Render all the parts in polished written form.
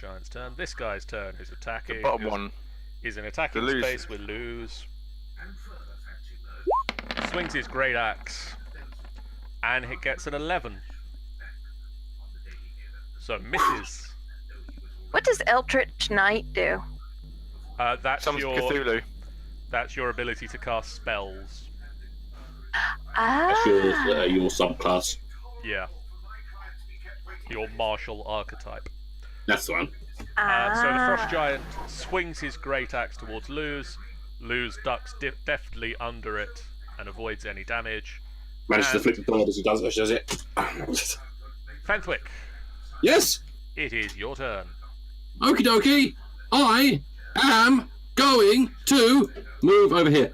giant's turn. This guy's turn is attacking. The bottom one. Is in attacking space with Luz. Swings his great axe. And it gets an 11. So misses. What does Eldritch Knight do? That's Summons your Cthulhu. That's your ability to cast spells. That's your subclass. Yeah. Your martial archetype. That's the one. So the frost giant swings his great axe towards Luz. Luz ducks deftly under it and avoids any damage. Manages to flip the bird as he does it. Fenthwick, Yes. it is your turn. Okie dokie. I am going to move over here.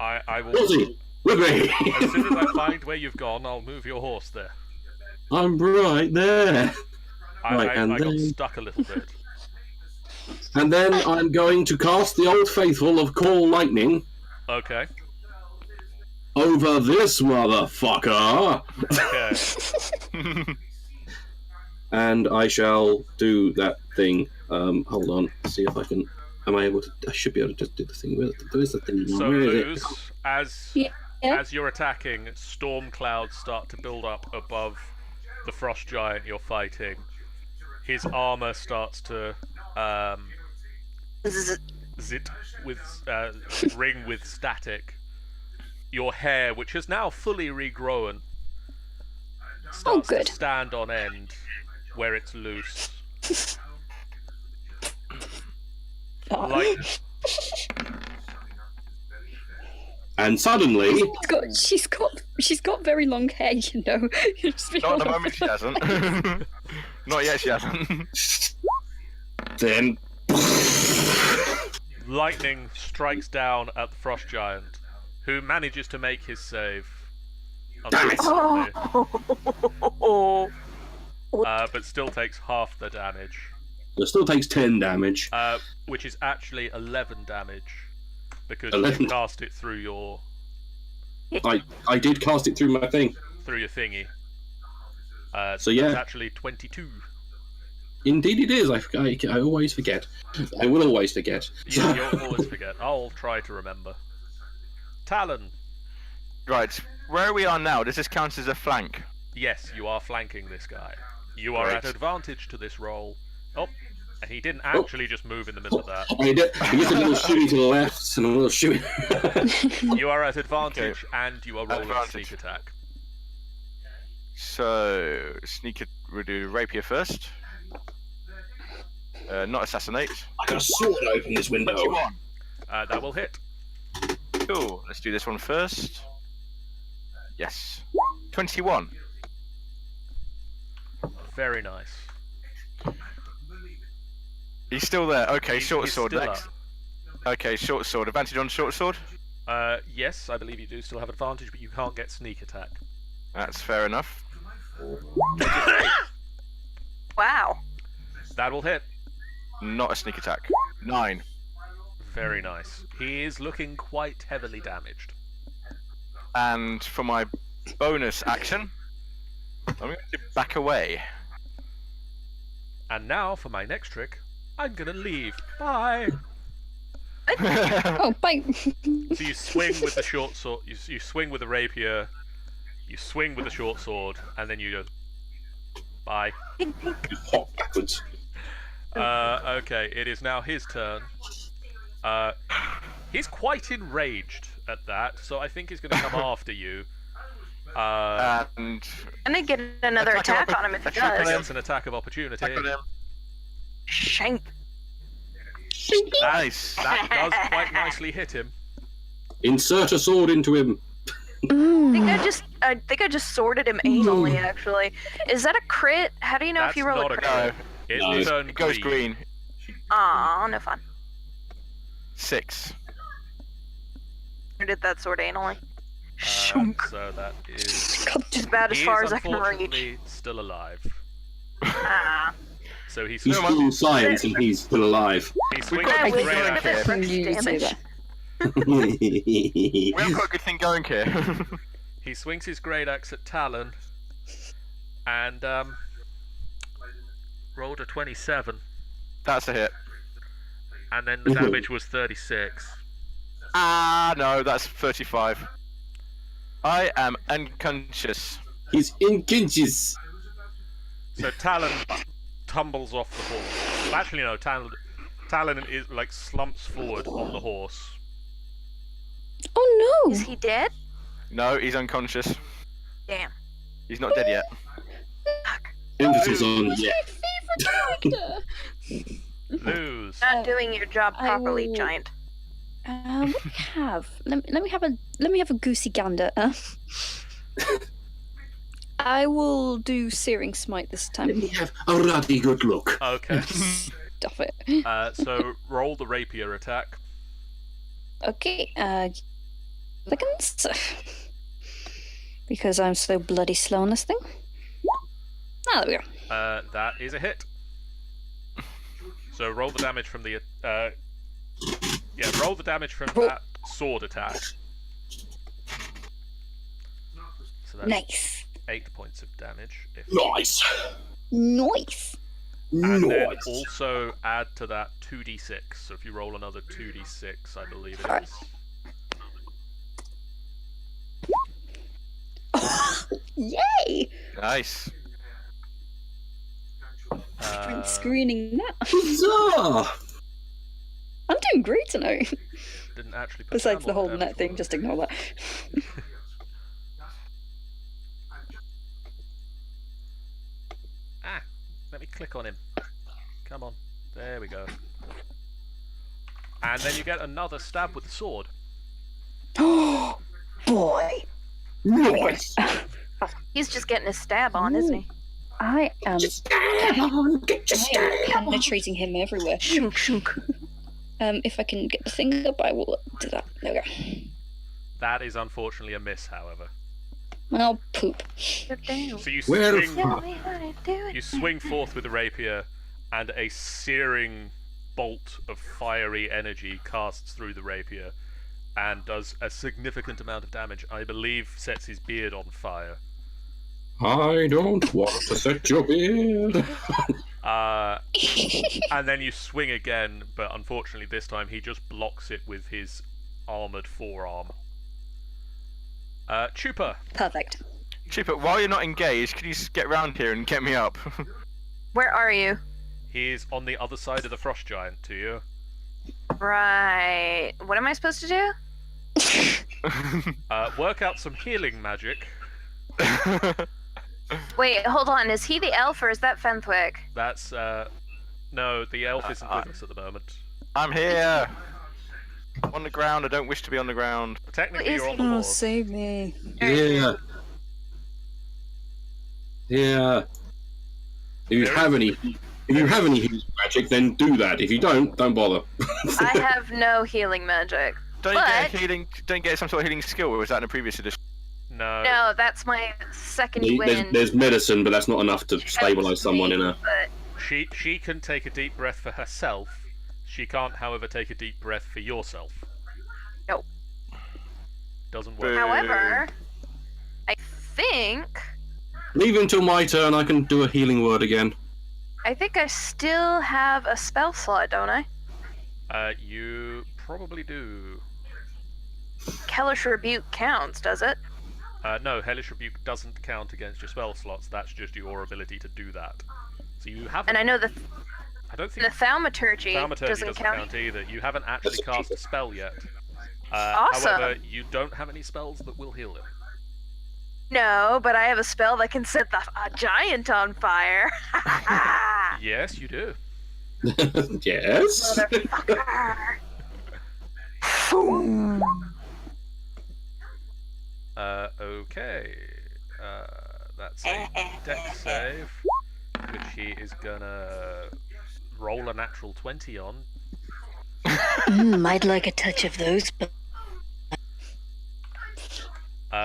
I will. Ozzy, with me. As soon as I find where you've gone, I'll move your horse there. I'm right there. I got then... stuck a little bit. And then I'm going to cast the Old Faithful of Call Lightning Okay. over this motherfucker. Okay. And I shall do that thing. Hold on. See if I can. Am I able to? I should be able to just do the thing. There is the thing. So Where is Luz, it? as you're attacking, storm clouds start to build up above the frost giant you're fighting. His armor starts to ring with static. Your hair, which has now fully regrown, starts to stand on end where it's loose. Like, and suddenly, she's got very long hair, you know. Not at the moment she hasn't. Not yet she hasn't. then lightning strikes down at the frost giant, who manages to make his save. Damn it. But still takes half the damage. it still takes 10 damage. Which is actually 11 damage, because 11. you cast it through your I did cast it through my thing. thingy. So yeah. It's actually 22. Indeed, it is. I always forget. I will always forget. Yeah, you'll always forget. I'll try to remember. Talon. Right, where we are now, does this count as a flank? Yes, you are flanking this guy. You are at advantage to this roll. Oh, and he didn't actually just move in the middle of that. He gets a little shooty to the left and a little shooty. You are at advantage, and you are rolling a sneak attack. So, we'll do rapier first. Not assassinate. I got a sword open this window. 21. That will hit. Cool, let's do this one first. Yes. 21. Very nice. He's still there. Okay, short he's sword still next. Okay, short sword. Advantage on short sword? Yes, I believe you do still have advantage, but you can't get sneak attack. That's fair enough. Wow. That will hit. Not a sneak attack. 9. Very nice. He is looking quite heavily damaged. And for my bonus action, I'm going to back away. And now, for my next trick, I'm gonna leave. Bye! Oh, bye. So you swing with the short sword, you swing with the rapier, you swing with the short sword, and then you go, bye. Hop backwards. Okay, it is now his turn. He's quite enraged at that, so I think he's gonna come after you. And And then get another attack on him if he does. That's an attack of opportunity. attack on him. Shank. Nice. That does quite nicely hit him. Insert a sword into him. I think I just sorted him anally, actually. Is that a crit? How do you know if you roll Not a a crit? crit. No, It turned it goes green. Aw, no fun. 6. I did that sort of anally. So that is. Just about as He far is as I can reach. unfortunately still alive. Ah. So he's He's still in science and he's still alive. he swings I his wish great it axe. had been You fresh say damage. that. We haven't got a good thing going here. He swings his great axe at Talon, and rolled a 27, That's a hit. and then the damage was 36. No, that's 35. I am unconscious. He's unconscious. So Talon tumbles off the horse. Well, actually, no. Talon is like slumps forward on the horse. Oh no! Is he dead? No, he's unconscious. Damn. He's not dead yet. Emphasis on He's yeah. my favourite character! Lose. Not doing your job I properly, will- Giant. What do we have? Let me have a goosey gander. I will do Searing Smite this Let time. me have a ruddy good look. Okay. Stop it. So roll the rapier attack. Okay, seconds. Because I'm so bloody slow on this thing. Ah, there we go. That is a hit. So roll the damage from the roll the damage from that sword attack. So that's Nice. 8 points of damage. Nice. Nice. And then Nice. also add to that 2d6. So if you roll another 2d6, I believe it is. Yay! Nice. Screening that. Huzzah! I'm doing great tonight. Didn't actually put Besides the down what whole damage net thing, was. just ignore that. Let me click on him. Come on. There we go. And then you get another stab with the sword. Oh boy! Nice. He's just getting his stab on, isn't he? I am Come on, get your stab. penetrating him everywhere. Shunk, shunk. If I can get the thing up, I will do that. There we go. That is unfortunately a miss, however. Well, poop. Get down. So you Where the swing, Tell me how to do it. you swing forth with the rapier, and a searing bolt of fiery energy casts through the rapier, and does a significant amount of damage. I believe sets his beard on fire. I don't want to set your beard. And then you swing again, but unfortunately this time he just blocks it with his armoured forearm. Chupa. Perfect. Chipper, while you're not engaged, can you just get round here and get me up? Where are you? He's on the other side of the frost giant to you. Right. What am I supposed to do? Work out some healing magic. Wait, hold on. Is he the elf or is that Fenthwick? That's, no, the elf isn't with us at the moment. I'm here. On the ground. I don't wish to be on the ground. Technically Is you're on the he- wall. save me. Yeah. Yeah. If you There have is- any healing magic, then do that. If you don't bother. I have no healing magic. Don't you get a But- healing? Don't you get some sort of healing skill, or was that in a previous edition? No. No, that's my second win. There's medicine, but that's not enough to stabilize someone in a. But She can take a deep breath for herself. She can't, however, take a deep breath for yourself. Nope. Doesn't work. Boo. however, I think Leave until my turn. I can do a healing word again. I still have a spell slot, don't I? You probably do. Hellish Rebuke counts, does it? No, Hellish Rebuke doesn't count against your spell slots. That's just your ability to do that. So you haven't. And I know I don't the think Thaumaturgy Thaumaturgy doesn't count. either. You haven't actually That's cast a spell yet. Awesome. However, you don't have any spells that will heal him. No, but I have a spell that can set a giant on fire. Yes, you do. Yes. Motherfucker. Okay. That's a dex save, which he is gonna roll a natural 20 on. I'd like a touch of those, but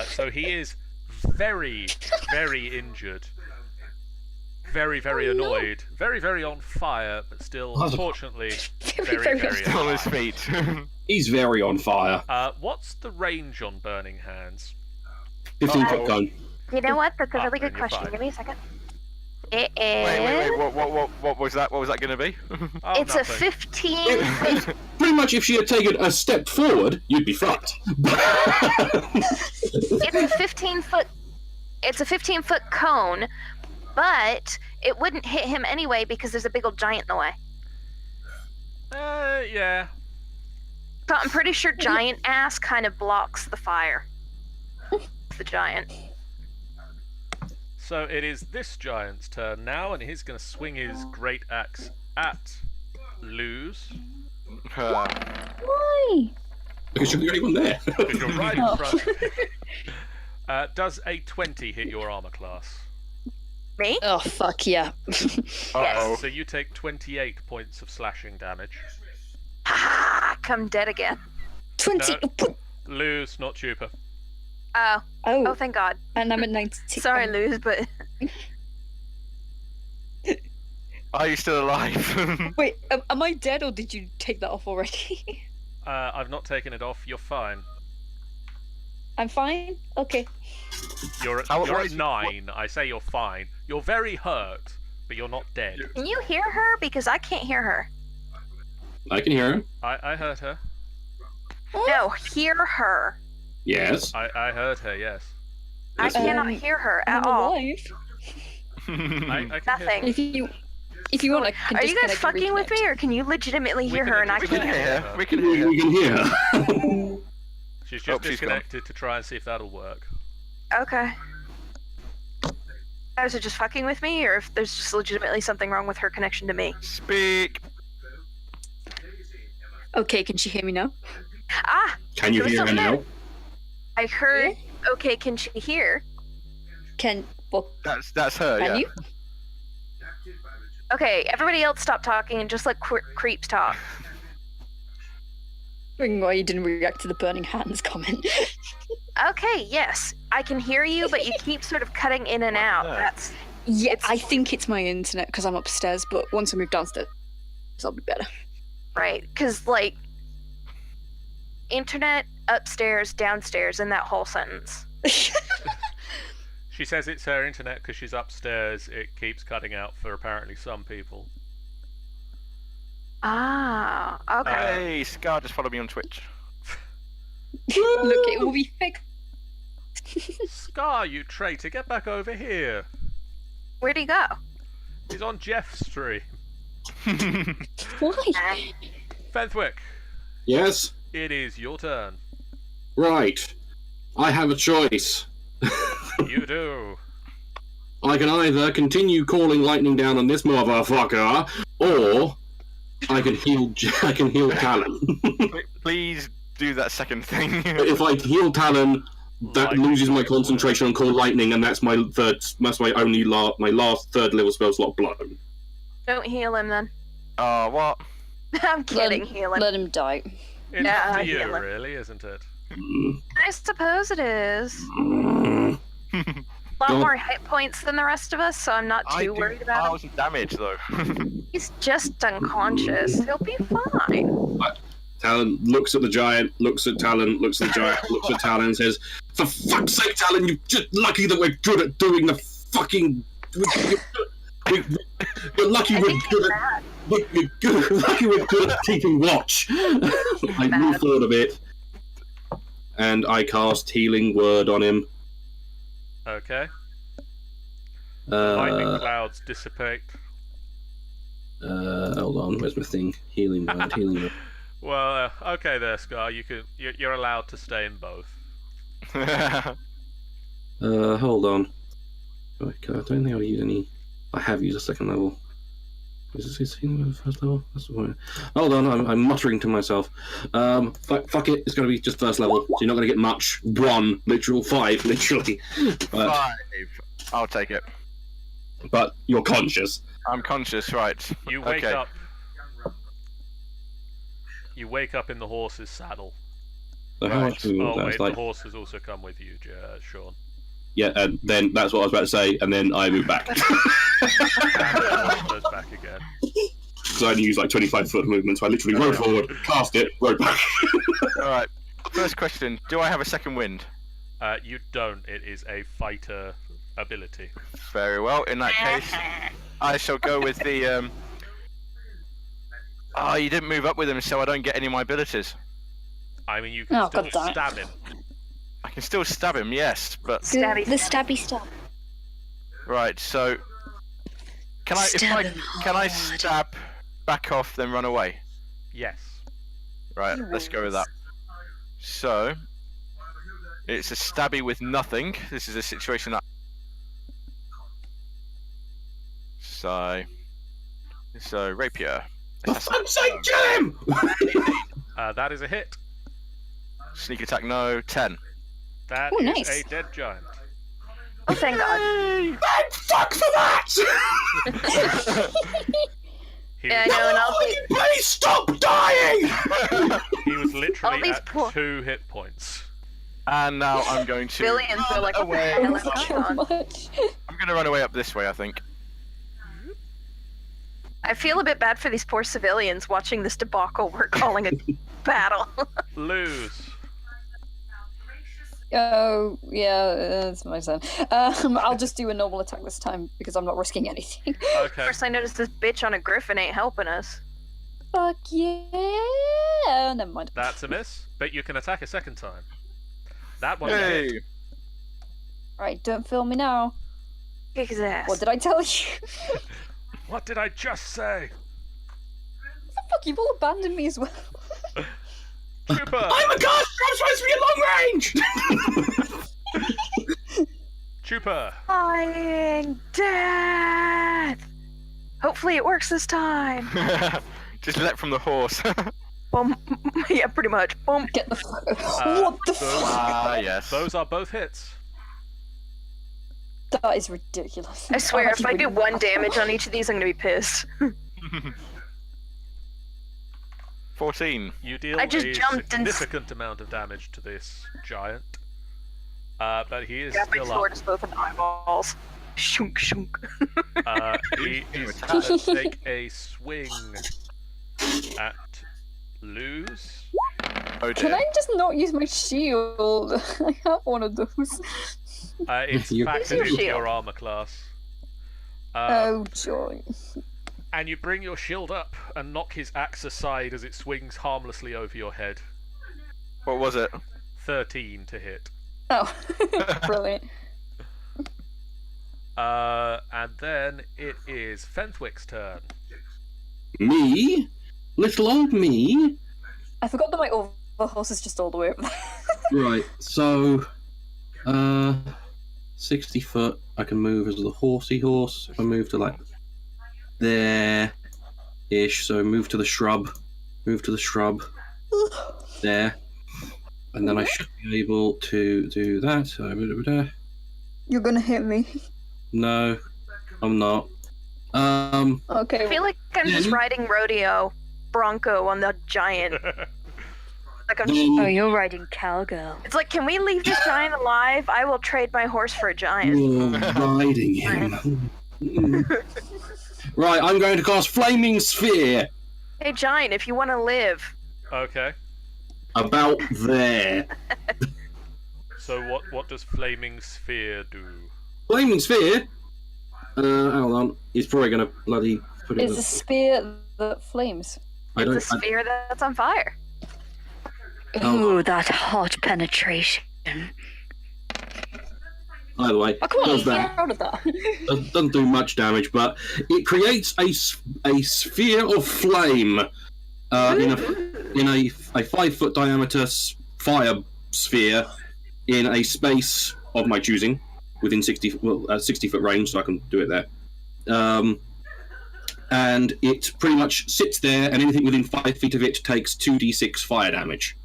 So he is very, very injured. Very, very Oh, no. annoyed. Very, very on fire, but still, Oh. unfortunately, very, very, very very Still on annoyed. his feet. He's very on fire. What's the range on Burning Hands? 15-foot cone. You know what? That's a really then good you're question. fine. Give me a second. It Wait. is. What was that? What was that going to be? Oh, It's nothing. a 15. Pretty much, if she had taken a step forward, you'd be fucked. It's a 15-foot. It's a 15-foot cone, but it wouldn't hit him anyway because there's a big old giant in the way. Yeah. So I'm pretty sure giant ass kind of blocks the fire. The giant. So it is this giant's turn now, and he's going to swing his great axe at Luz. Why? Because you're the only one there. Because you're right in Oh. front. Does a 20 hit your armor class? Me? Oh fuck yeah. Uh-oh. So you take 28 points of slashing damage. Ah, come dead again. 20. Luz, not Chupa. Oh, Oh, thank God. and I'm at 90. Sorry, Luz, but Are you still alive? Wait, am I dead or did you take that off already? I've not taken it off. You're fine. I'm fine? Okay. You're How- at what is- 9. I say you're fine. You're very hurt, but you're not dead. can you hear her? Because I can't hear her. I can hear her. I heard her. No, hear her. Yes. I heard her, yes. I Yes, cannot Um, hear her I'm at all. alive. I can hear Nothing. her. If you want, I can Are you guys disconnect and fucking with me, reconnect. or can you legitimately We hear can her and I we can't can hear hear her? her. We can hear her. We can hear her. She's Oh, just she's gone. disconnected to try and see if that'll work. Okay. Guys are just fucking with me, or if there's just legitimately something wrong with her connection to me. Speak. Okay, can she hear me now? Ah! Can you There was hear her something now? I heard. Okay, can she hear? Well, That's her. can Yeah. you? Okay, everybody else stop talking and just let creeps talk. Wondering why you didn't react to the burning hands comment. Okay, yes, I can hear you, but you keep sort of cutting in and out. No. That's Yeah, I think it's my internet because I'm upstairs, but once I move downstairs, I'll be better. right, because, like, internet, upstairs, downstairs, in that whole sentence. She says it's her internet because she's upstairs. It keeps cutting out for apparently some people. Ah, okay. Hey, Scar just followed me on Twitch. Look, it will be fixed. Scar, you traitor, get back over here. Where'd he go? He's on Jeff's stream. Why? Fenthwick, Yes. it is your turn. Right. I have a choice. You do. I can either continue calling lightning down on this motherfucker, or I can heal. I can heal Talon. Please do that second thing. If I heal Talon, that Lightning loses my strike. concentration on call lightning, and that's my third. That's my only my last third level spell slot blown. Don't heal him then. Oh, what? I'm kidding, heal him. Let him die. It's Yeah, up I to you, heal him. really, isn't it? I suppose it is. Mm. A lot Don't- more hit points than the rest of us, so I'm not I too do worried about him. 1,000 damage though. He's just unconscious. He'll be fine. Talon looks at the giant, looks at Talon, looks at the giant, looks at Talon, and says, "For fuck's sake, Talon, you're just lucky that we're good at doing the fucking. You're lucky I we're think good he's at. mad. You're good, lucky we're good at keeping watch." I move Bad. forward a bit, and I cast Healing Word on him. Okay. Lightning Uh, clouds dissipate. hold on, where's my thing? Healing Word, Healing Word. Well, okay there, Scar. You're allowed to stay in both. Hold on. I don't think I've used any. I have used a second level. Is this healing word first level? That's the point. Hold on, I'm muttering to myself. Fuck it, it's gonna be just first level, so you're not gonna get much. 1, literal 5, literally. But, 5. I'll take it. but you're conscious. I'm conscious, right? You wake Okay. up. You wake up in the horse's saddle. So how Right. much do we want Oh that? wait, It's the like, horse has also come with you, Sean. yeah, and then that's what I was about to say, and then I move back. And the horse goes back again. Because I only use like 25 foot movement, so I literally rode forward, cast it, rode back. Alright. First question: do I have a second wind? You don't. It is a fighter ability. Very well. In that case, I shall go with the. Oh, you didn't move up with him, so I don't get any of my abilities. I mean, you can Oh, still God damn it. stab him. I can still stab him, yes, but Stabby The stab. stabby stab. right. So, can I? Stab him Can I hard. stab, back off, then run away? Yes. Right. Let's go with that. So, it's a stabby with nothing. This is a situation that. So rapier. For fuck's sake, Jim! That is a hit. Sneak attack, no. 10. That Ooh, is nice. a dead giant. Oh, thank God. Thank fuck for that! He, Yeah, I know, and I'll be. Please stop dying! he was literally All these at poor- 2 hit points. And now I'm going to. Billions are like, what the away. hell is Thank you going on? much. I'm going to run away up this way, I think. I feel a bit bad for these poor civilians watching this debacle we're calling a battle. Lose. Oh, yeah, that's my son. I'll just do a normal attack this time because I'm not risking anything. Okay. First, I noticed this bitch on a griffin ain't helping us. Fuck yeah! Never mind. That's a miss, but you can attack a second time. That one's a hit. Hey! Right, don't film me now. Kick his ass. What did I tell you? What did I just say? Fuck, you've all abandoned me as well. Trooper! I'm a caster! I'm supposed to be at long range! Trooper! Flying death! Hopefully it works this time. Just let from the horse. Boom. Yeah, pretty much. Boom. Get the fuck. Uh, What the those- fuck? Yes. Those are both hits. That is ridiculous. I swear, I'm if I actually do really 1 mad. damage on each of these, I'm gonna be pissed. 14. You deal I just a jumped and- significant amount of damage to this giant. But he is Grab my still sword up. is both in eyeballs. Shunk, shunk. He is going to take a swing at Luz. Oh Can dear. I just not use my shield? I have one of those. It's You- factored Use your into shield. your armor class. Oh joy. And you bring your shield up and knock his axe aside as it swings harmlessly over your head. What was it? 13 to hit. Oh, brilliant. And then it is Fenthwick's turn. Me? Little old me? I forgot that my other horse is just all the way up there. Right, so 60 foot I can move as the horsey horse. If I move to like there ish, so move to the shrub. There. And then I should be able to do that. So, You're gonna hit me. no, I'm not. Okay. I feel like I'm just Mhm. riding rodeo bronco on the giant. Like I'm then Oh, you're riding cowgirl. It's like, can we leave this giant alive? I will trade my horse for a giant. you're riding him. Right, I'm going to cast Flaming Sphere. Hey, giant, if you want to live. Okay. About there. So what does Flaming Sphere do? Flaming Sphere? Hold on. He's probably going to bloody put it It's a spear that flames. I It's a don't. sphere that's on fire. Oh. Ooh, that hot penetration. Either way, Oh, come on, does you're that. proud of that. Doesn't do much damage, but it creates a sphere of flame in a 5 foot diameter fire sphere in a space of my choosing within 60 foot range, so I can do it there. And it pretty much sits there, and anything within 5 feet of it takes 2d6 fire damage.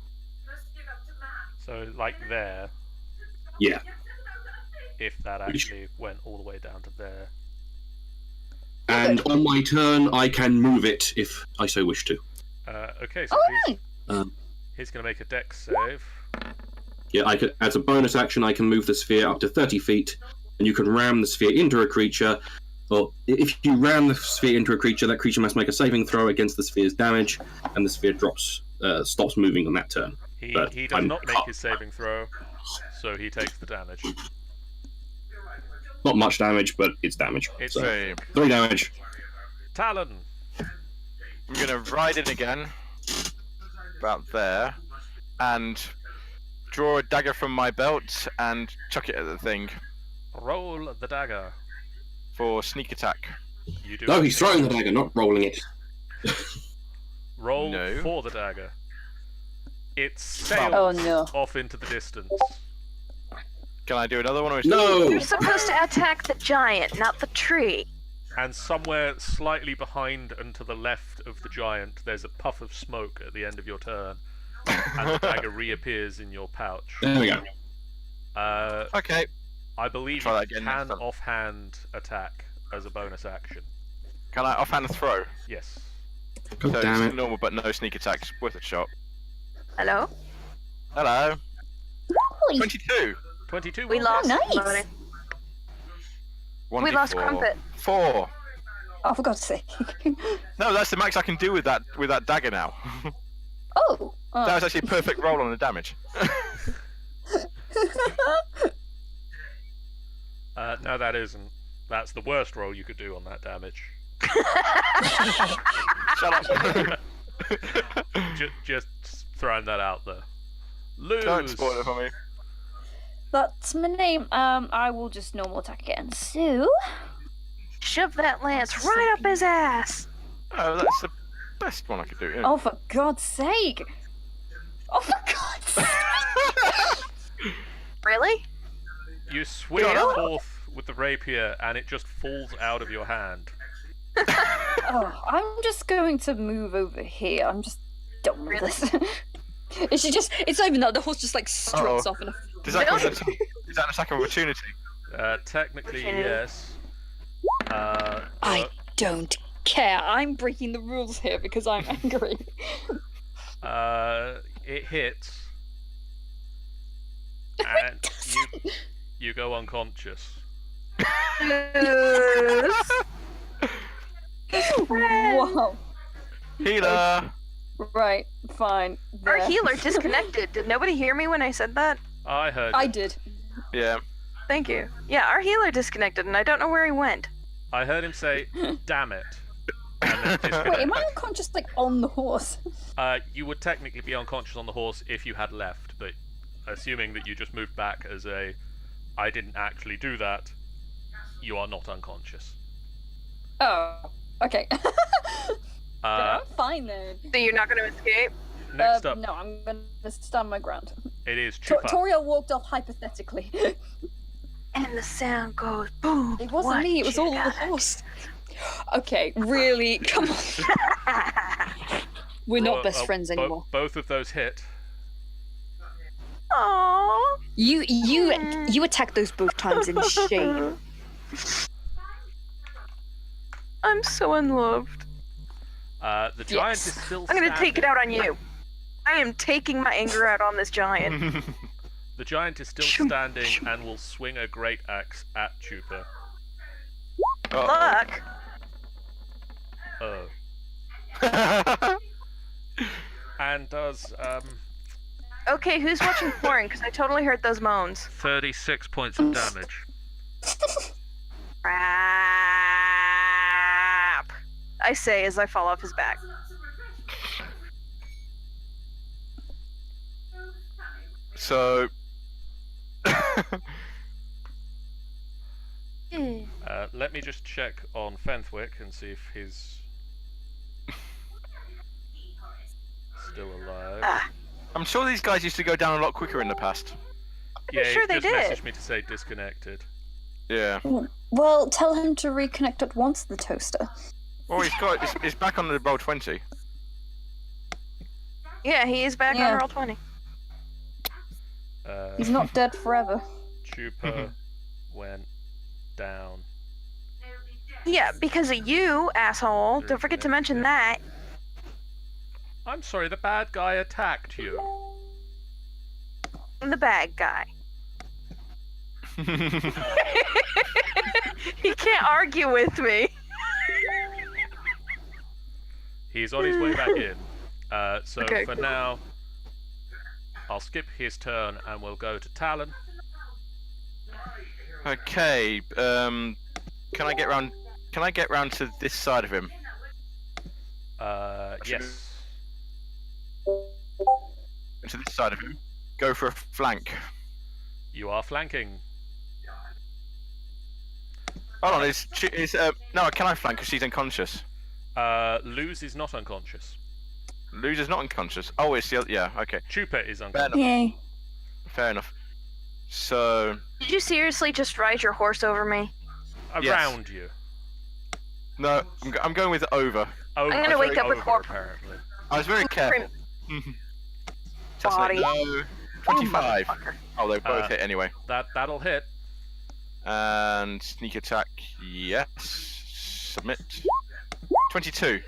So like there, Yeah. if that actually went all the way down to there. And on my turn, I can move it if I so wish to. Okay, so Oh, he's going to make a dex save. Yeah, I could, as a bonus action, I can move the sphere up to 30 feet, and you can ram the sphere into a creature. Or if you ram the sphere into a creature, that creature must make a saving throw against the sphere's damage, and the sphere stops moving on that turn. He But does I'm not make his saving throw. so he takes the damage. Not much damage, but it's damage. It's So, So 3 damage. Talon. I'm gonna ride in again, about there, and draw a dagger from my belt and chuck it at the thing Roll the dagger. for sneak attack. You do. No, he's throwing the dagger, not rolling it. Roll No. for the dagger. It sails Oh no. off into the distance. Can I do another one? Or is No! You're supposed to attack the giant, not the tree. And somewhere slightly behind and to the left of the giant, there's a puff of smoke at the end of your turn, and the dagger reappears in your pouch. There we go. Okay. I believe Try you that again next can time. offhand attack as a bonus action. Can I offhand throw? Yes. God So damn it's it. normal, but no sneak attacks. Worth a shot. Hello? Hello. Holy 22. 22. We will lost hit. nice. somebody. 1d4. We lost Crumpet. 4. Oh, for God's sake. No, that's the max I can do with that dagger now. Oh. That was actually a perfect roll on the damage. No, that isn't. That's the worst roll you could do on that damage. Shut up. Just throwing that out there. Lose. Don't spoil it for me. That's my name. I will just normal attack again. So, Shove that lance right up his ass. Oh, that's the best one I could do. Yeah. oh, for God's sake. Oh, for God's sake. Really? You swing Yeah. it forth with the rapier, and it just falls out of your hand. Oh, I'm just going to move over here. I'm just done with this. It's not even that. The horse just like struts Uh-oh. off in a. Does that count as an attack of opportunity? Technically, Okay. yes. I don't care. I'm breaking the rules here because I'm angry. It hits, and you go unconscious. Whoa. Healer! Right. Fine. Our There. healer disconnected. Did nobody hear me when I said that? I heard. I you. did. Yeah. Thank you. Yeah, our healer disconnected, and I don't know where he went. I heard him say, "Damn it!" And then Wait, disconnect. am I unconscious like on the horse? You would technically be unconscious on the horse if you had left, but assuming that you just moved back as a, I didn't actually do that, you are not unconscious. Oh. Okay. Uh, I'm fine then. So you're not going to escape? next up, No, I'm gonna stand my ground. it is Chupa. Toriel walked off hypothetically. And the sound goes boom. It wasn't What me, it was you all the got? horse. Okay, really? Come on. We're not best friends anymore. Both of those hit. Aww. You attacked those both times in shame. I'm so unloved. The giant Yes. is still I'm gonna standing. take it out on you. I am taking my anger out on this giant. The giant is still standing and will swing a great axe at Chupa. Look. And does Okay, who's watching porn? Because I totally heard those moans. 36 points of damage. Crap. I say as I fall off his back. So. Let me just check on Fenthwick and see if he's still alive. Ah, I'm sure these guys used to go down a lot quicker in the past. Yeah, sure he they just did. messaged me to say disconnected. Yeah. Well, tell him to reconnect at once, the toaster. Oh, he's back on the roll 20. yeah, he is back Yeah. on roll 20. He's not dead forever. Chupa went down. Yeah, because of you, asshole. Don't forget to mention that. I'm sorry, the bad guy attacked you. I'm the bad guy. He can't argue with me. He's on his way back in. So Okay, for cool. now, I'll skip his turn and we'll go to Talon. Okay. Can I get round? Can I get round to this side of him? Yes. To this side of him. Go for a flank. You are flanking. Hold on. No. Can I flank? Because she's unconscious. Luz is not unconscious. Luz is not unconscious. Oh, it's the other. Yeah. Okay. Chupa is Fair unconscious. enough. Yay. Fair enough. So. Did you seriously just ride your horse over me? Around you. No, I'm going with over. Oh, I'm gonna wake up with over, horror. apparently. I was very careful. That's Body. no. 25. Motherfucker. Oh, they both hit anyway. That'll hit. And sneak attack, yes. Submit. 22.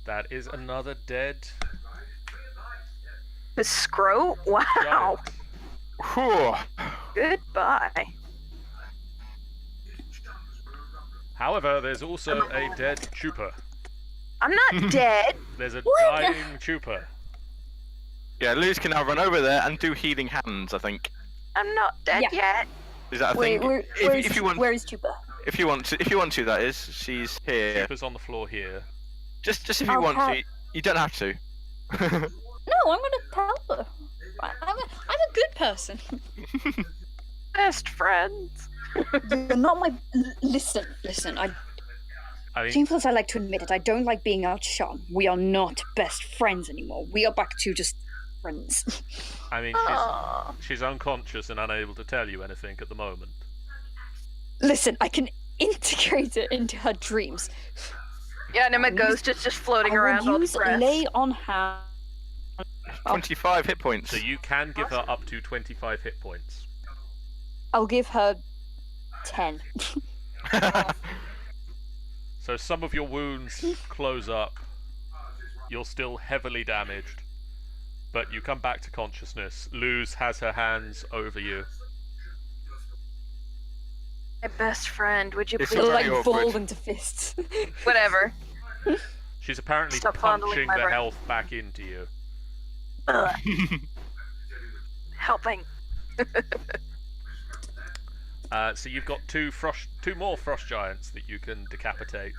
That is another dead The scrote? Wow. giant. Whew. Goodbye. However, there's also a dead Chupa. I'm not dead. There's a What? dying Chupa. Yeah, Luz can now run over there and do healing hands, I think. I'm not dead yet. Is that a Wait, thing? If you want, where is Chupa? if you want to, that is. She's here. Chupa's on the floor here. Just if you I'll want have- to. You don't have to. No, I'm gonna tell her. I'm a good person. Best friends. You're not my. Listen. I mean, Shameful as I like to admit it, I don't like being outshone. We are not best friends anymore. We are back to just friends. I mean, Aw. she's unconscious and unable to tell you anything at the moment. Listen, I can integrate it into her dreams. Yeah, and then my ghost is just floating I around will all use depressed. lay on hand. 25 hit points. So you can give her up to 25 hit points. I'll give her 10. So some of your wounds close up. You're still heavily damaged, but you come back to consciousness. Luz has her hands over you. My best friend, would you It's please? a Like very awkward. balled into fists. Whatever. She's apparently Stop fondling punching my the brain. health back into you. Ugh. Helping. So you've got two more frost giants that you can decapitate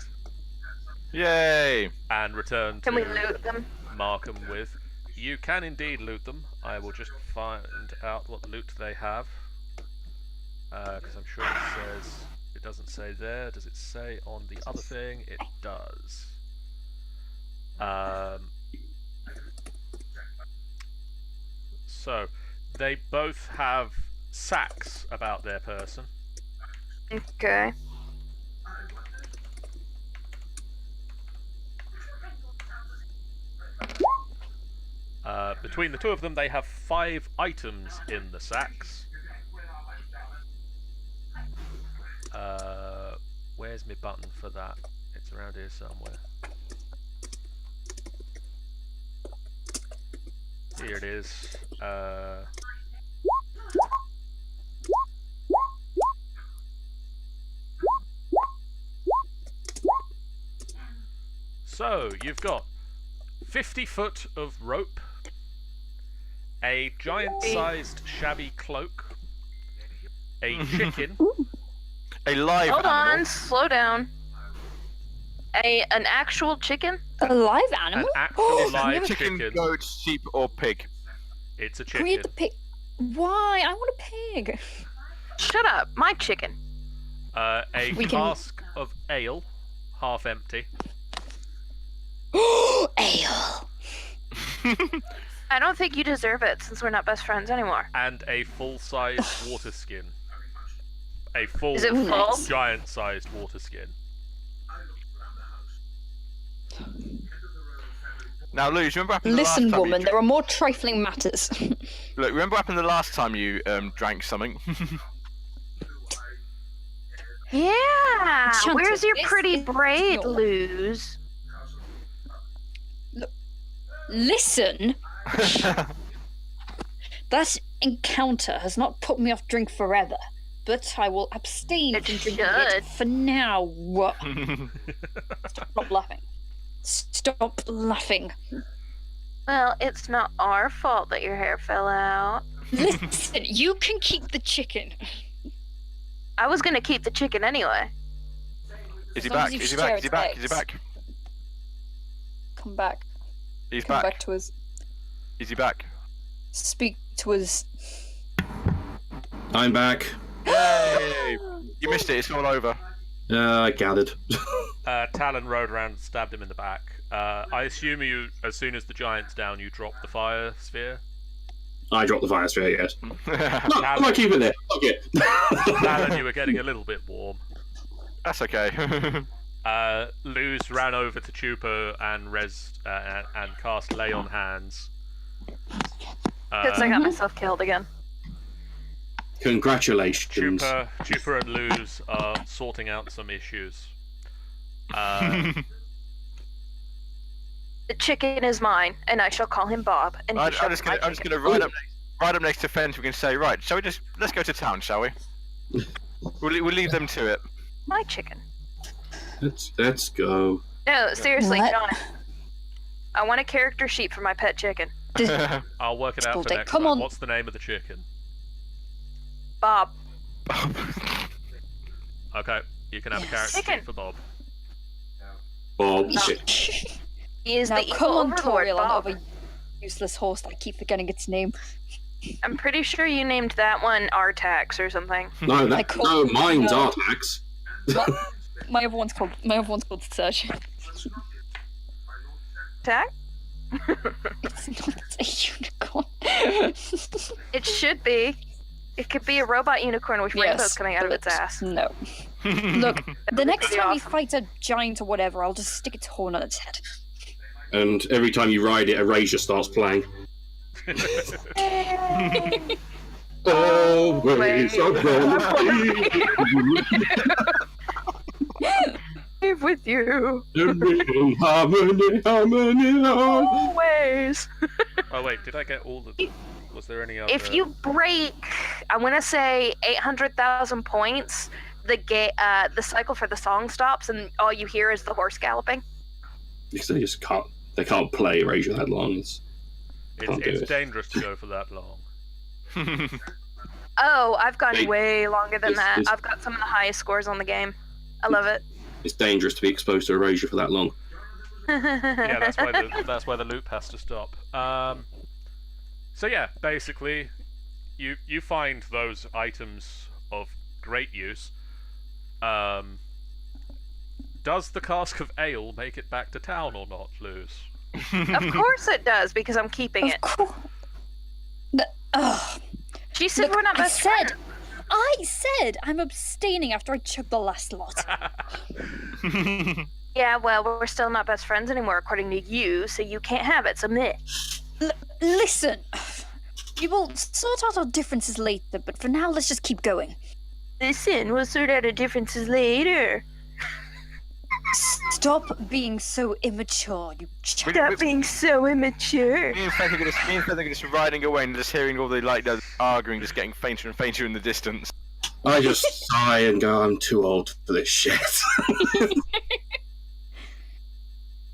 Yay! and return to Can we loot them? Markham with. You can indeed loot them. I will just find out what loot they have. Because I'm sure it says... It doesn't say there. Does it say on the other thing? It does. So, they both have sacks about their person. Okay. Between the two of them, they have 5 items in the sacks. Where's my button for that? It's around here somewhere. Here it is. So, you've got 50 foot of rope, a giant-sized shabby cloak, a chicken, A live Hold animal. on, slow down. An actual chicken? A live an animal? actual live Chicken, chicken. goat, sheep, or pig. It's a Create chicken. the pig. Why? I want a pig. Shut up, my chicken. A We can- cask of ale, half empty. Ale. I don't think you deserve it since we're not best friends anymore. And a full-sized water skin. A full, Is it full? giant-sized water skin. Now, Luz, remember what happened Listen, the last time woman, you there are more trifling matters. Look, remember what happened the last time you drank something? Yeah. Chantal, Where's your this pretty is braid, your- Luz? Listen, that encounter has not put me off drink forever, but I will abstain It from drinking should. it for now. Stop laughing. Stop laughing. Well, it's not our fault that your hair fell out. Listen, you can keep the chicken. I was gonna keep the chicken anyway. Is he As long back? as you Is he share back? Is he its back? Is he eggs. back? Come back. He's Come back. back to us. Is he back? Speak to us. I'm back. Yay! You missed it. It's all over. I gathered. Talon rode around and stabbed him in the back. I assume you, as soon as the giant's down, you drop the fire sphere. I dropped the fire sphere, yes. No, I Talon, might keep it there. Okay. Talon, you were getting a little bit warm. That's okay. Luz ran over to Chupa and and cast Lay on Hands. Because I got myself killed again. Congratulations. Chupa and Luz are sorting out some issues. The chicken is mine, and I shall call him Bob. And he I'm shall just be my gonna chicken. ride up next to Fenn. We can say, right, shall we let's go to town, shall we? We'll leave them to it. My chicken. Let's go. No, seriously, What? John. I want a character sheet for my pet chicken. I'll work it out for Bullshit. next Come time. on. What's the name of the chicken? Bob. Okay, you can have a character Chicken. sheet for Bob. Oh, No. shit. He is Now the come evil on, overlord, Toriel, Bob. another useless horse. I keep forgetting its name. I'm pretty sure you named that one Artax or something. No, I call- no, mine's no. Artax. My other one's called Serge. Tack? It's not a unicorn. It should be. It could be a robot unicorn with rainbows Yes, coming out of but its ass. No. Look, the next be time he awesome. fights a giant or whatever, I'll just stick its horn on its head. And every time you ride it, Erasure starts playing. Always I'm gonna Live with you. be in harmony, harmony, harmony. Always. Oh wait, did I get all the? Was there any other? If you break, I want to say 800,000 points, the cycle for the song stops, and all you hear is the horse galloping. Because they just can't. They can't play Erasure that long. Can't do it's it. dangerous to go for that long. Oh, I've gone Hey, way longer than that. it's- I've got some of the highest scores on the game. I love it. It's dangerous to be exposed to Erasure for that long. Yeah, that's why the loop has to stop. So yeah, basically, you find those items of great use. Does the cask of ale make it back to town or not, Luz? Of course it does, because I'm keeping it. Of course. Ugh. She said Look, we're not I best said, friends. I said I'm abstaining after I chugged the last lot. Yeah, well, we're still not best friends anymore, according to you, so you can't have it, so meh. Listen, we will sort out our differences later, but for now, let's just keep going. Listen, we'll sort out our differences later. Stop being so immature, you child. Stop being so immature. Me and Fenn are just riding away and just hearing all the arguing, just getting fainter and fainter in the distance. I just sigh and go, I'm too old for this shit.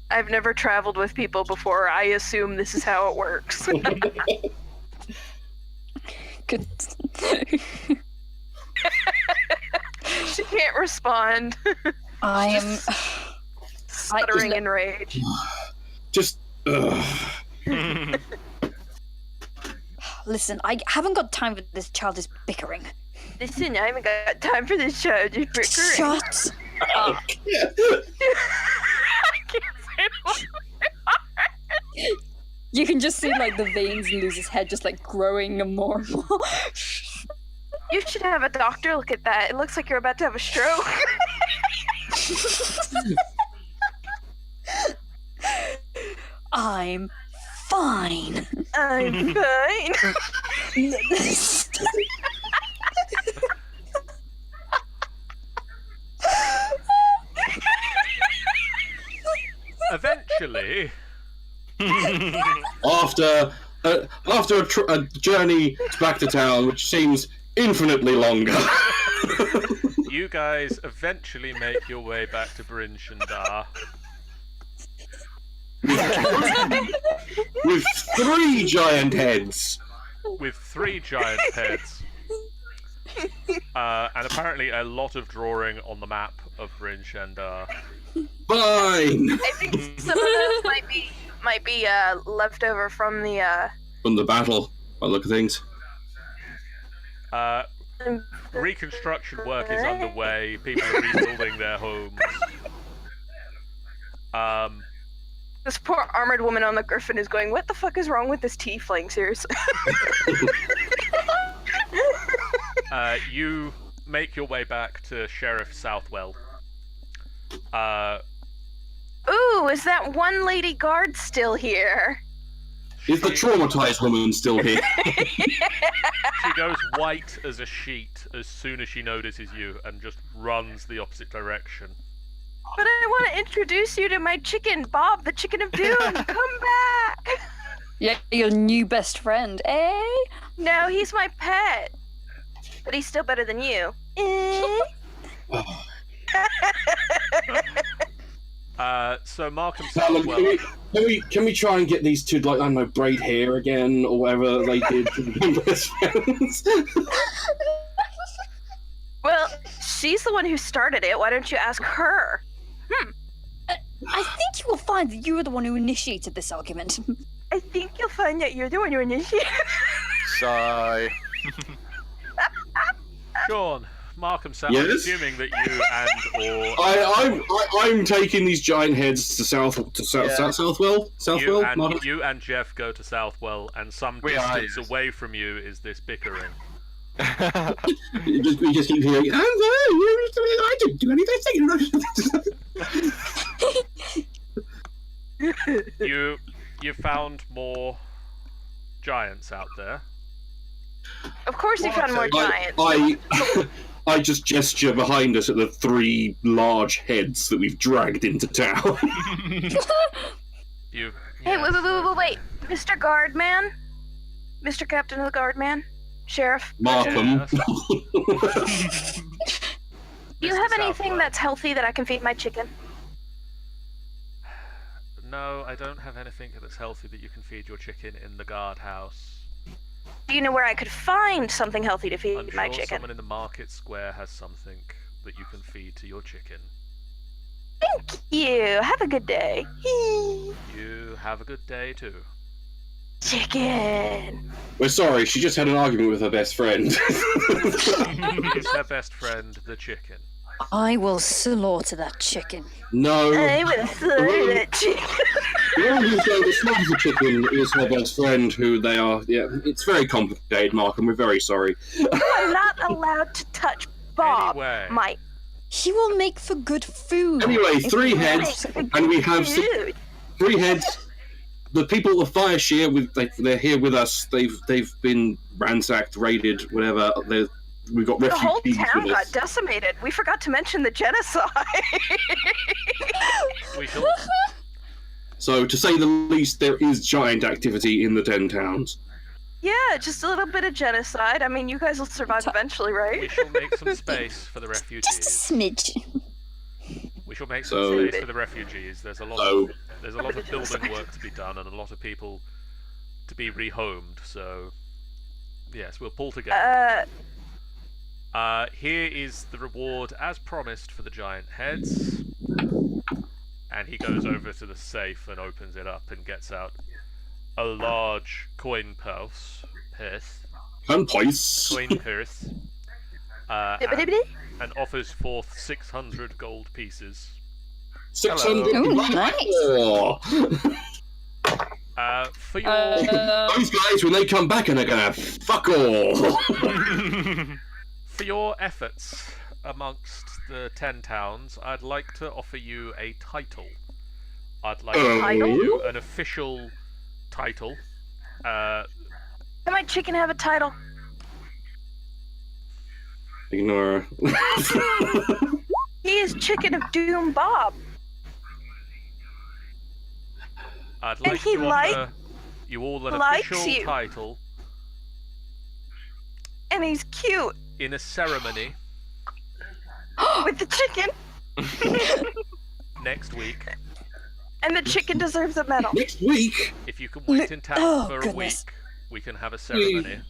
I've never traveled with people before. I assume this is how it works. Good. She can't respond. I am. Stuttering in rage. Just. Listen, I haven't got time for this childish bickering. Listen, I haven't got time for this childish bickering. Shut up. I can't say it. You can just see like the veins in Luz's head just like growing more and more. You should have a doctor look at that. It looks like you're about to have a stroke. I'm fine. I'm fine. Eventually, After a journey back to town, which seems infinitely longer. you guys eventually make your way back to Bryn Shendar. With 3 giant heads. with 3 giant heads. And apparently a lot of drawing on the map of Bryn Shendar. Fine! I think some of those might be left over from the From the battle, by the look of things. Reconstruction work is underway. People are rebuilding their homes. This poor armored woman on the griffin is going, what the fuck is wrong with this tiefling, seriously? You make your way back to Sheriff Southwell. Ooh, is that one lady guard still here? Is the traumatized woman still here? She goes white as a sheet as soon as she notices you and just runs the opposite direction. But I want to introduce you to my chicken, Bob, the chicken of doom. Come back. Yeah, your new best friend, eh? No, he's my pet. But he's still better than you. So Markham Alan, Southwell. can we try and get these two, like, I don't know, braid hair again, or whatever they did to the best friends? Well, she's the one who started it. Why don't you ask her? I think you will find that you were the one who initiated this argument. I think you'll find that you're the one who initiated. Sigh. Sean, Markham Southwell, Yes? assuming that you and I'm taking these giant heads to Southwell. you and Jeff go to Southwell, and some We are, distance yes. away from you is this bickering. We just keep hearing, I didn't do anything. You found more giants out there. Of course you found more giants. I just gesture behind us at the 3 large heads that we've dragged into town. You. Hey, yes. wait. Mr. Guardman? Mr. Captain of the Guardman? Sheriff? Markham. Do you have Mr. anything Southwell. that's healthy that I can feed my chicken? No, I don't have anything that's healthy that you can feed your chicken in the guardhouse. Do you know where I could find something healthy to feed I'm my sure chicken? someone in the market square has something that you can feed to your chicken. Thank you. Have a good day. You have a good day too. Chicken. We're sorry, she just had an argument with her best friend. Is her best friend the chicken? I will slaughter that chicken. No. I will slaughter that chicken. The one who's going to slaughter the chicken is her best friend, who they are. Yeah, it's very complicated, Markham. We're very sorry. I'm not allowed to touch Bob. Anyway. My He will make for good food. Anyway, If 3 you heads, like. and we have dude. 3 heads. The people of Fireshear, they're here with us. They've been ransacked, raided, whatever. We've got The refugees whole town with got us. decimated. We forgot to mention the genocide. We shall. So, to say the least, there is giant activity in the 10 towns. Yeah, just a little bit of genocide. I mean, you guys will survive eventually, We right? shall make some space for the refugees. Just a smidge. We shall make some So- space for the refugees. There's a lot of building work to be done and a lot of people to be rehomed. So, yes, we'll pull together. Here is the reward as promised for the giant heads. And he goes over to the safe and opens it up and gets out a large coin purse. And place. Coin purse. And offers forth 600 gold pieces. 600. Ooh, nice. Oh. For your Those guys, when they come back, and they're gonna fuck all. for your efforts amongst the 10 towns, I'd like to offer you a title. I'd like to offer you an official title. Can my chicken have a title? Ignore her. He is Chicken of Doom Bob. I'd like he to offer you all an likes official you. title And he's cute in a ceremony with the chicken. next week. And the chicken deserves a medal. Next week. If you can wait in town Oh, for a goodness. week, we can have a ceremony.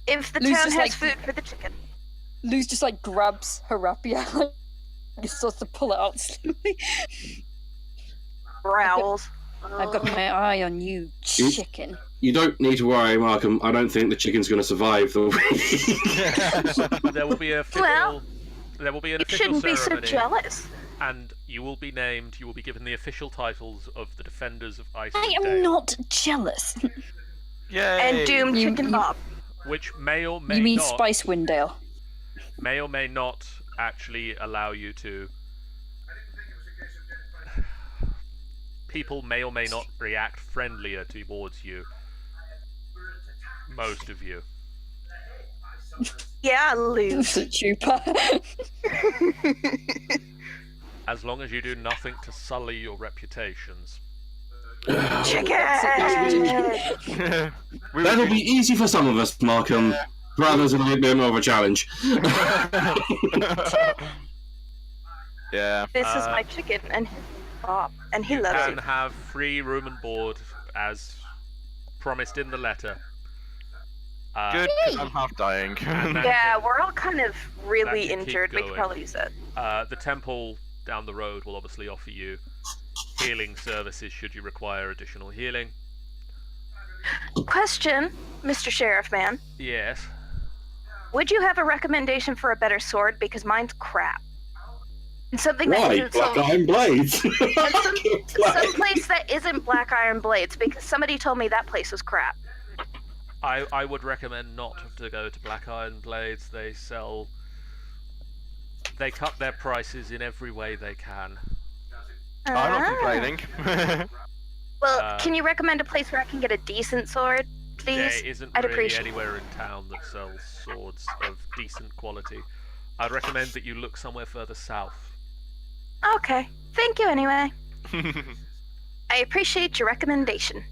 If the Lou's town just has like- food for the chicken. Luz just like grabs her rapier, like starts to pull it out slowly. Growls. I've got my eye on you, chicken. You don't need to worry, Markham. I don't think the chicken's going to survive the week. There will be a official. Well, there will be an You official shouldn't be so ceremony, jealous. and you will be named. You will be given the official titles of the defenders of Ice. I am not jealous. Yay! And Doom You- Chicken you- Bob. which may or may You mean not Spice Windale? may or may not actually allow you to. People may or may not react friendlier towards you. Most of you. Yeah, lose. The trooper. As long as you do nothing to sully your reputations. Chicken! That'll be easy for some of us, Markham. For others, it'll be a bit more of a challenge. Yeah. This is my chicken, and his Bob, and he You loves can it. have free room and board as promised in the letter. Good, 'cause I'm half dying. Yeah, we're all kind of That really can keep injured. We could going. probably use that. The temple down the road will obviously offer you healing services should you require additional healing. Question, Mr. Sheriff Man. Yes. Would you have a recommendation for a better sword? Because mine's crap. And something that Why? isn't Black so... Iron Blades. Some place that isn't Black Iron Blades, because somebody told me that place was crap. I would recommend not to go to Black Iron Blades. They cut their prices in every way they can. I'm not Ah. complaining. Well, can you recommend a place where I can get a decent sword, please? There isn't I'd really appreciate anywhere in town that sells swords of decent quality. I'd recommend that you look somewhere further south. Okay. Thank you anyway. I appreciate your recommendation.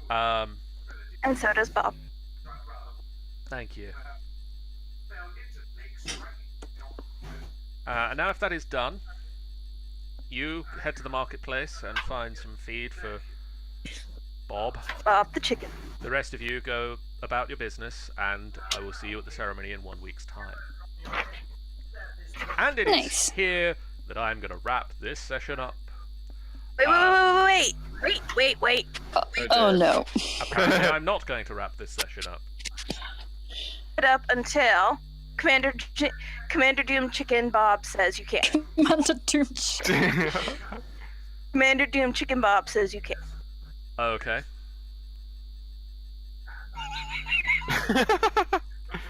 And so does Bob. Thank you. And now if that is done, you head to the marketplace and find some feed for Bob. Bob the chicken. The rest of you go about your business, and I will see you at the ceremony in 1 week's time. And it is Nice. here that I'm going to wrap this session up. Wait. Oh no. Apparently I'm not going to wrap this session up. It up until Commander Doom Chicken Bob says you can. Commander Doom. Commander Doom Chicken Bob says you can. Okay.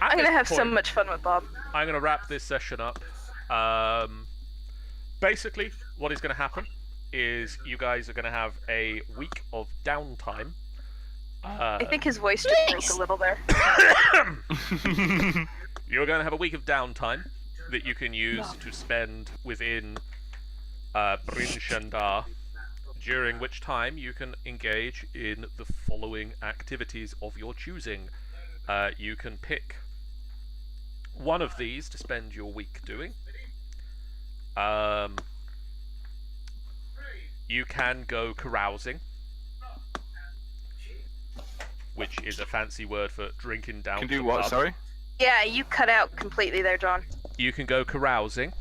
I'm gonna have so much fun with Bob. I'm going to wrap this session up. Basically, what is going to happen is you guys are going to have a week of downtime. I think his voice just broke a little there. You're going to have a week of downtime that you can use to spend within Bryn Shendar, during which time you can engage in the following activities of your choosing. You can pick one of these to spend your week doing. You can go carousing, which is a fancy word for drinking down Can to do the what? pub. Sorry. Yeah, you cut out completely there, John. You can go carousing,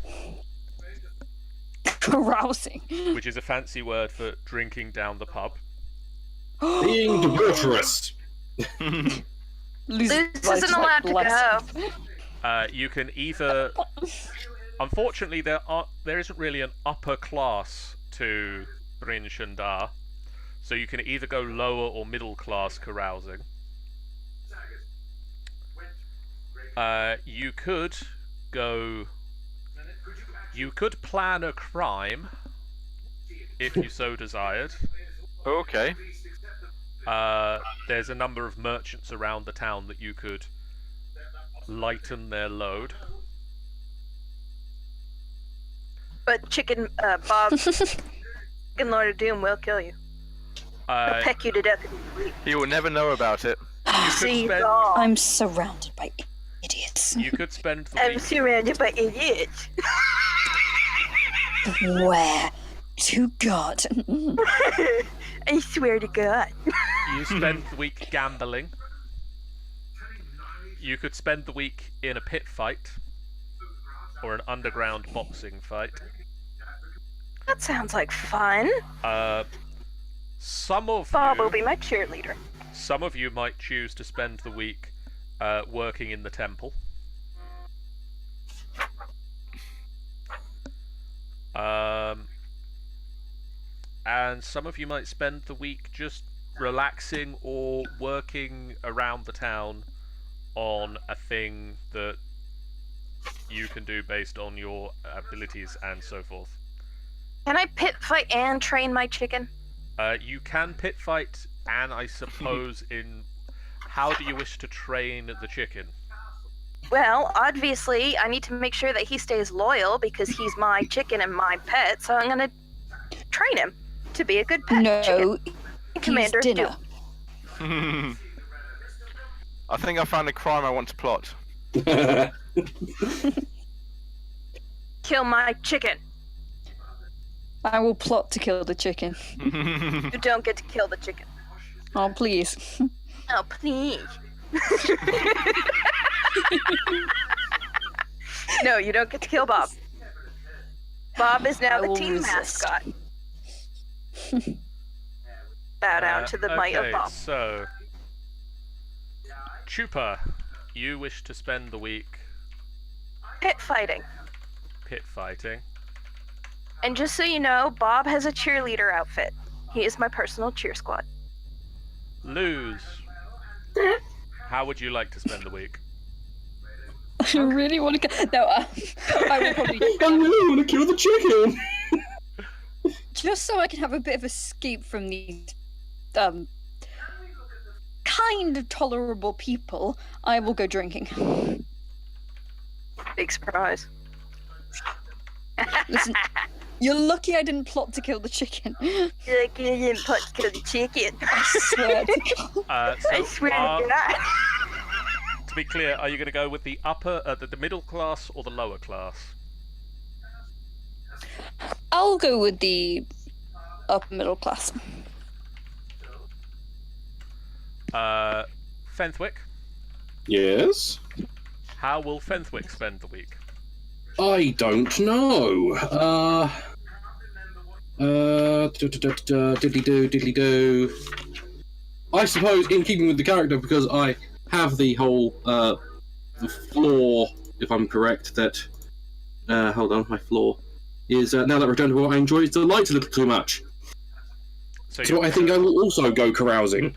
Carousing. which is a fancy word for drinking down the pub. Being debaucherous. Luz isn't allowed to go. You can either... Unfortunately, there isn't really an upper class to Bryn Shendar, so you can either go lower or middle class carousing. You could go... You could plan a crime, if you so desired. Okay. Mm-hmm. There's a number of merchants around the town that you could lighten their load. But Chicken Bob, Chicken Lord of Doom will kill you. Or peck you to death if you sleep. He will never know about it. You could See, spend, dog. I'm surrounded by idiots. you could spend the I'm week. surrounded by idiots. Where to God? I swear to God. You spend the week gambling. You could spend the week in a pit fight. Or an underground boxing fight. That sounds like fun. Some of Bob you... will be my cheerleader. Some of you might choose to spend the week working in the temple. And some of you might spend the week just relaxing or working around the town on a thing that you can do based on your abilities and so forth. Can I pit fight and train my chicken? You can pit fight, and I suppose in... How do you wish to train the chicken? Well, obviously, I need to make sure that he stays loyal because he's my chicken and my pet, so I'm gonna train him to be a good pet No, chicken. he's Commander dinner. I think I found a crime I want to plot. Kill my chicken. I will plot to kill the chicken. You don't get to kill the chicken. Oh, please. Oh, please. No, you don't get to kill Bob. Bob is now I the will team resist. mascot. Bow down to the might of Okay, Bob. so... Chupa, you wish to spend the week Pit fighting. pit fighting. And just so you know, Bob has a cheerleader outfit. He is my personal cheer squad. Lose. How would you like to spend the week? I really want to go. No, I will probably. I really want to kill the chicken. Just so I can have a bit of escape from these kind of tolerable people, I will go drinking. Big surprise. Listen, you're lucky I didn't plot to kill the chicken. Like you didn't put to kill the chicken. I swear to God. I swear to God. To be clear, are you going to go with the the middle class or the lower class? I'll go with the upper middle class. Fenthwick, Yes. how will Fenthwick spend the week? I don't know. Diddly do. I suppose, in keeping with the character, because I have the whole the flaw, if I'm correct, that hold on, my flaw is now that Return to War I enjoy the lights a little too much. So So I think I will also go carousing.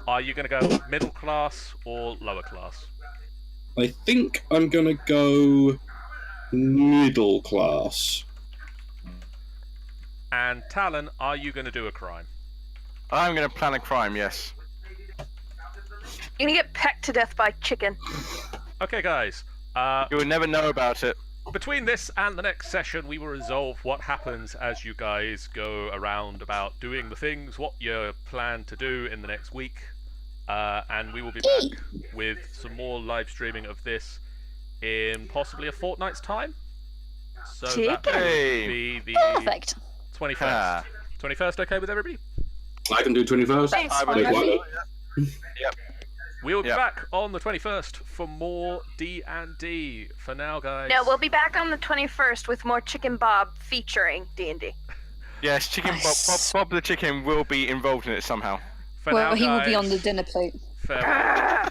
Are you going to go middle class or lower class? I think I'm gonna go middle class. And Talon, are you going to do a crime? I'm going to plan a crime, yes. You're gonna get pecked to death by chicken. Okay, guys. You will never know about it. Between this and the next session, we will resolve what happens as you guys go around about doing the things, what you plan to do in the next week. And we will be back with some more live streaming of this in possibly a fortnight's time. So that will Hey. be the Perfect. 21st. Ah. 21st okay with everybody? I can do 21st. Thanks, I Mike. will- Why not? We will be Yep. back on the 21st for more D&D. For now, guys. No, we'll be back on the 21st with more Chicken Bob featuring D&D. Yes, Chicken Bob the chicken will be involved in it somehow. For Well, now, he will be on the guys, dinner plate. farewell.